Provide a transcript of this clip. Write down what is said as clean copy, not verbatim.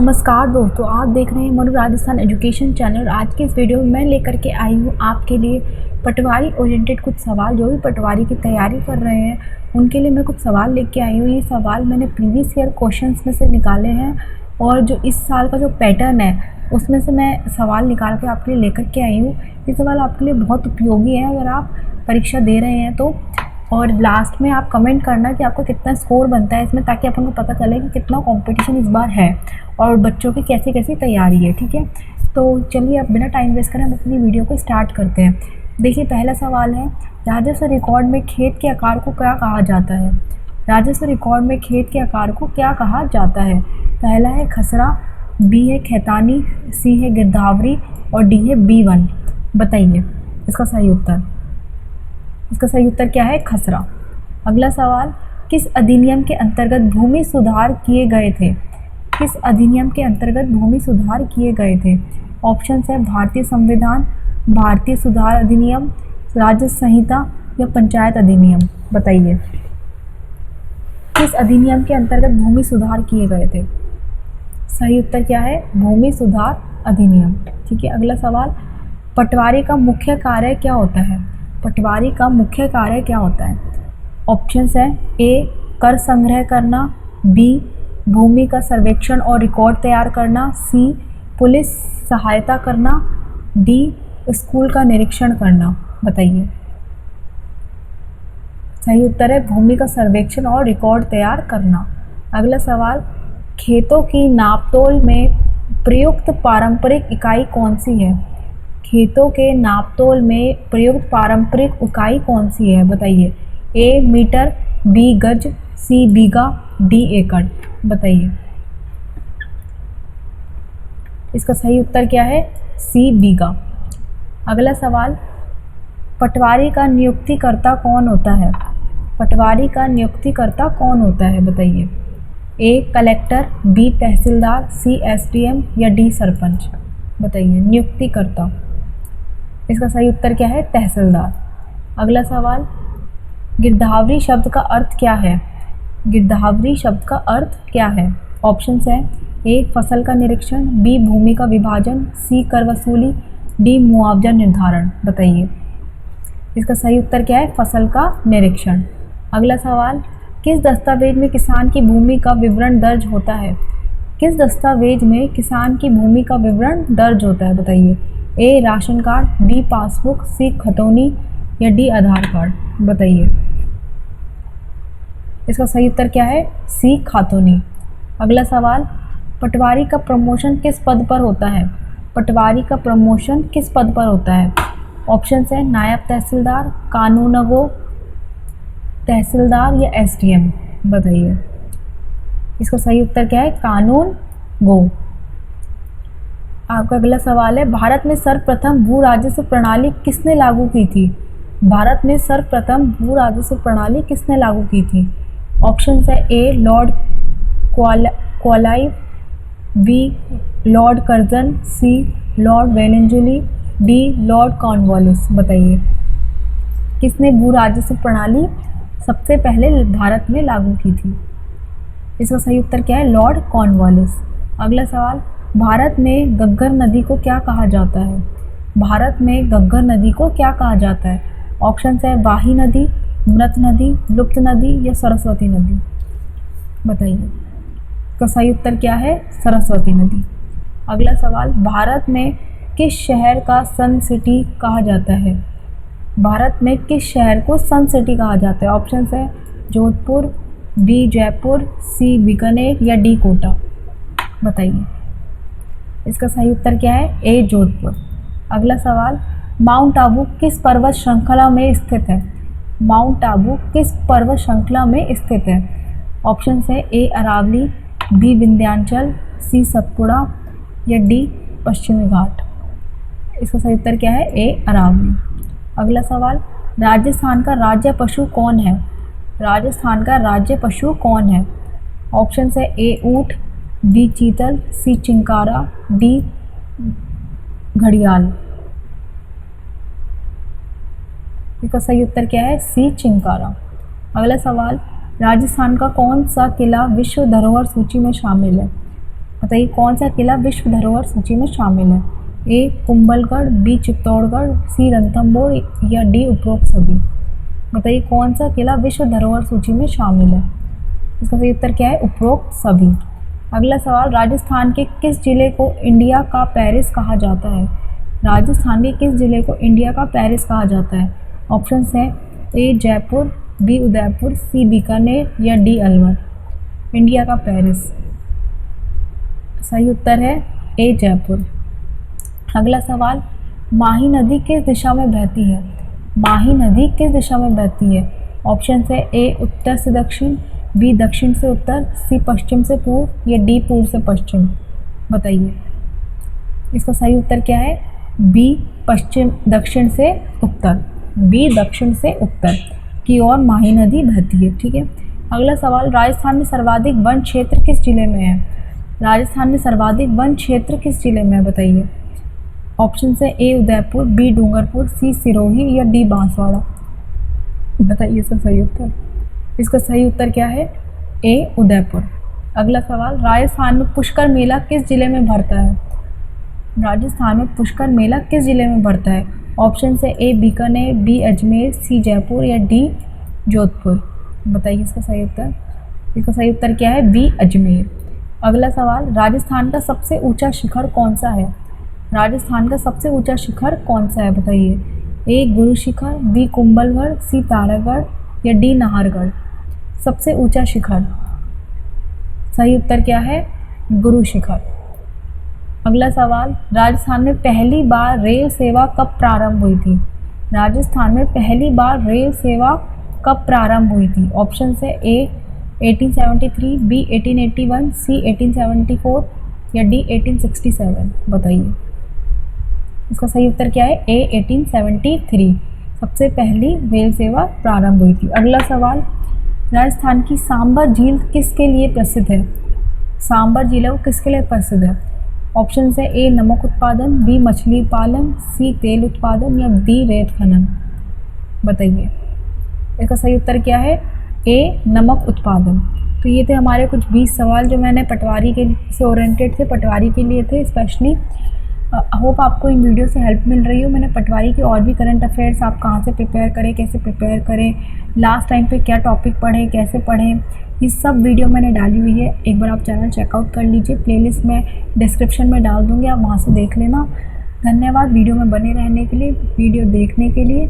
नमस्कार दोस्तों, आप देख रहे हैं मनु राजस्थान एजुकेशन चैनल। आज के इस वीडियो में मैं लेकर के आई हूँ आपके लिए पटवारी ओरिएंटेड कुछ सवाल। जो भी पटवारी की तैयारी कर रहे हैं उनके लिए मैं कुछ सवाल लेके आई हूँ। ये सवाल मैंने प्रीवियस ईयर क्वेश्चंस में से निकाले हैं और जो इस साल का जो पैटर्न है उसमें से मैं सवाल निकाल के आपके लिए लेकर के आई हूँ। ये सवाल आपके लिए बहुत उपयोगी है अगर आप परीक्षा दे रहे हैं तो। और लास्ट में आप कमेंट करना कि आपका कितना स्कोर बनता है इसमें, ताकि अपन को पता चले कि कितना कंपटीशन इस बार है और बच्चों की कैसी कैसी तैयारी है। ठीक है, तो चलिए अब बिना टाइम वेस्ट करें हम अपनी वीडियो को स्टार्ट करते हैं। देखिए, पहला सवाल है, राजस्व रिकॉर्ड में खेत के आकार को क्या कहा जाता है? राजस्व रिकॉर्ड में खेत के आकार को क्या कहा जाता है? पहला है खसरा, बी है खैतानी, सी है गिरधावरी और डी है B1। बताइए इसका सही उत्तर। इसका सही उत्तर क्या है? खसरा। अगला सवाल, किस अधिनियम के अंतर्गत भूमि सुधार किए गए थे? किस अधिनियम के अंतर्गत भूमि सुधार किए गए थे? ऑप्शंस है भारतीय संविधान, भारतीय सुधार अधिनियम, राजस्व संहिता या पंचायत अधिनियम। बताइए किस अधिनियम के अंतर्गत भूमि सुधार किए गए थे? सही उत्तर क्या है? भूमि सुधार अधिनियम। ठीक है, अगला सवाल, पटवारी का मुख्य कार्य क्या होता है? पटवारी का मुख्य कार्य क्या होता है? ऑप्शंस है ए कर संग्रह करना, बी भूमि का सर्वेक्षण और रिकॉर्ड तैयार करना, सी पुलिस सहायता करना, डी स्कूल का निरीक्षण करना। बताइए सही उत्तर है भूमि का सर्वेक्षण और रिकॉर्ड तैयार करना। अगला सवाल, खेतों की नापतोल में प्रयुक्त पारंपरिक इकाई कौन सी है? खेतों के नापतोल में प्रयुक्त पारंपरिक इकाई कौन सी है? बताइए ए मीटर, बी गज, सी बीघा, डी एकड़। बताइए इसका सही उत्तर क्या है? सी बीघा। अगला सवाल, पटवारी का नियुक्तिकर्ता कौन होता है? पटवारी का नियुक्तिकर्ता कौन होता है? बताइए A collector, B tehsildar, C SDM या डी सरपंच। बताइए नियुक्तिकर्ता। इसका सही उत्तर क्या है? तहसीलदार। अगला सवाल, गिरधावरी शब्द का अर्थ क्या है? गिरधावरी शब्द का अर्थ क्या है? ऑप्शंस हैं ए फसल का निरीक्षण, बी भूमि का विभाजन, सी कर वसूली, डी मुआवजा निर्धारण। बताइए इसका सही उत्तर क्या है? फसल का निरीक्षण। अगला सवाल, किस दस्तावेज में किसान की भूमि का विवरण दर्ज होता है? किस दस्तावेज में किसान की भूमि का विवरण दर्ज होता है? बताइए ए राशन कार्ड, बी पासबुक, सी खतौनी या डी आधार कार्ड। बताइए इसका सही उत्तर क्या है? सी खातौनी। अगला सवाल, पटवारी का प्रमोशन किस पद पर होता है? पटवारी का प्रमोशन किस पद पर होता है? ऑप्शंस है नायब तहसीलदार, कानूनगो, तहसीलदार या SDM। बताइए इसका सही उत्तर क्या है? कानून गो। आपका अगला सवाल है, भारत में सर्वप्रथम भू राजस्व प्रणाली किसने लागू की थी? भारत में सर्वप्रथम भू राजस्व प्रणाली किसने लागू की थी? ऑप्शंस है ए लॉर्ड क्वालाइव, बी लॉर्ड कर्जन, सी लॉर्ड वेलेंजुली, डी लॉर्ड कॉर्नवालिस। बताइए किसने भू राजस्व प्रणाली सबसे पहले भारत में लागू की थी? इसका सही उत्तर क्या है? Lord Cornwallis. अगला सवाल, भारत में घग्गर नदी को क्या कहा जाता है? भारत में घग्गर नदी को क्या कहा जाता है? ऑप्शंस है वाही नदी, मृत नदी, लुप्त नदी या सरस्वती नदी। बताइए इसका सही उत्तर क्या है? सरस्वती नदी। अगला सवाल, भारत में किस शहर का सन सिटी कहा जाता है? भारत में किस शहर को सन सिटी कहा जाता है? ऑप्शंस है जोधपुर, बी जयपुर, सी बीकानेर या डी कोटा। बताइए इसका सही उत्तर क्या है? ए जोधपुर। अगला सवाल, माउंट आबू किस पर्वत श्रृंखला में स्थित है? माउंट आबू किस पर्वत श्रृंखला में स्थित है? ऑप्शंस है ए अरावली, बी विंध्याचल, सी सतपुड़ा या डी पश्चिमी घाट। इसका सही उत्तर क्या है? ए अरावली। अगला सवाल, राजस्थान का राज्य पशु कौन है? राजस्थान का राज्य पशु कौन है? ऑप्शंस है ए ऊंट, बी चीतल, सी चिंकारा, डी घड़ियाल। इसका सही उत्तर क्या है? सी चिंकारा। अगला सवाल, राजस्थान का कौन सा किला विश्व धरोहर सूची में शामिल है? बताइए कौन सा किला विश्व धरोहर सूची में शामिल है? ए कुंभलगढ़, बी चित्तौड़गढ़, सी रणथंभौर या डी उपरोक्त सभी। बताइए कौन सा किला विश्व धरोहर सूची में शामिल है? इसका सही उत्तर क्या है? उपरोक्त सभी। अगला सवाल, राजस्थान के किस जिले को इंडिया का पेरिस कहा जाता है? राजस्थान के किस जिले को इंडिया का पेरिस कहा जाता है? ऑप्शंस हैं ए जयपुर, बी उदयपुर, सी बीकानेर या डी अलवर। इंडिया का पेरिस, सही उत्तर है ए जयपुर। अगला सवाल, माही नदी किस दिशा में बहती है? माही नदी किस दिशा में बहती है? ऑप्शन है ए उत्तर से दक्षिण, बी दक्षिण से उत्तर, सी पश्चिम से पूर्व या डी पूर्व से पश्चिम। बताइए इसका सही उत्तर क्या है? बी पश्चिम दक्षिण से उत्तर, बी दक्षिण से उत्तर की ओर माही नदी बहती है। ठीक है। अगला सवाल, राजस्थान में सर्वाधिक वन क्षेत्र किस जिले में है? राजस्थान में सर्वाधिक वन क्षेत्र किस जिले में है? बताइए। ऑप्शन है ए उदयपुर, बी डूंगरपुर, सी सिरोही या डी बांसवाड़ा। बताइए इसका सही उत्तर। इसका सही उत्तर क्या है? ए उदयपुर। अगला सवाल, राजस्थान में पुष्कर मेला किस जिले में भरता है? राजस्थान में पुष्कर मेला किस जिले में भरता है? ऑप्शन है ए बीकानेर, बी अजमेर, सी जयपुर या डी जोधपुर। बताइए इसका सही उत्तर। इसका सही उत्तर क्या है? बी अजमेर। अगला सवाल, राजस्थान का सबसे ऊंचा शिखर कौन सा है? राजस्थान का सबसे ऊंचा शिखर कौन सा है? बताइए। ए गुरु शिखर, बी कुंभलगढ़, सी तारागढ़ या डी नाहरगढ़। सबसे ऊंचा शिखर, सही उत्तर क्या है? गुरु शिखर। अगला सवाल, राजस्थान में पहली बार रेल सेवा कब प्रारंभ हुई थी? राजस्थान में पहली बार रेल सेवा कब प्रारंभ हुई थी? ऑप्शन है ए 1873, बी 1881, सी 1874 या डी 1867। बताइए इसका सही उत्तर क्या है? ए 1873 सबसे पहली रेल सेवा प्रारंभ हुई थी। अगला सवाल, राजस्थान की सांबर झील किसके लिए प्रसिद्ध है? सांबर झील है वो किसके लिए प्रसिद्ध है? ऑप्शन है ए नमक उत्पादन, बी मछली पालन, सी तेल उत्पादन या डी रेत खनन। बताइए इसका सही उत्तर क्या है? ए नमक उत्पादन। तो ये थे हमारे कुछ 20 सवाल जो मैंने पटवारी के से ओरिएंटेड थे, पटवारी के लिए थे स्पेशली। होप आपको इन वीडियो से हेल्प मिल रही हो। मैंने पटवारी के और भी करंट अफेयर्स, आप कहाँ से प्रिपेयर करें, कैसे प्रिपेयर करें, लास्ट टाइम पे क्या टॉपिक पढ़ें, कैसे पढ़ें, ये सब वीडियो मैंने डाली हुई है। एक बार आप चैनल चेकआउट कर लीजिए, प्लेलिस्ट में डिस्क्रिप्शन में डाल दूँगी, आप वहाँ से देख लेना। धन्यवाद वीडियो में बने रहने के लिए, वीडियो देखने के लिए।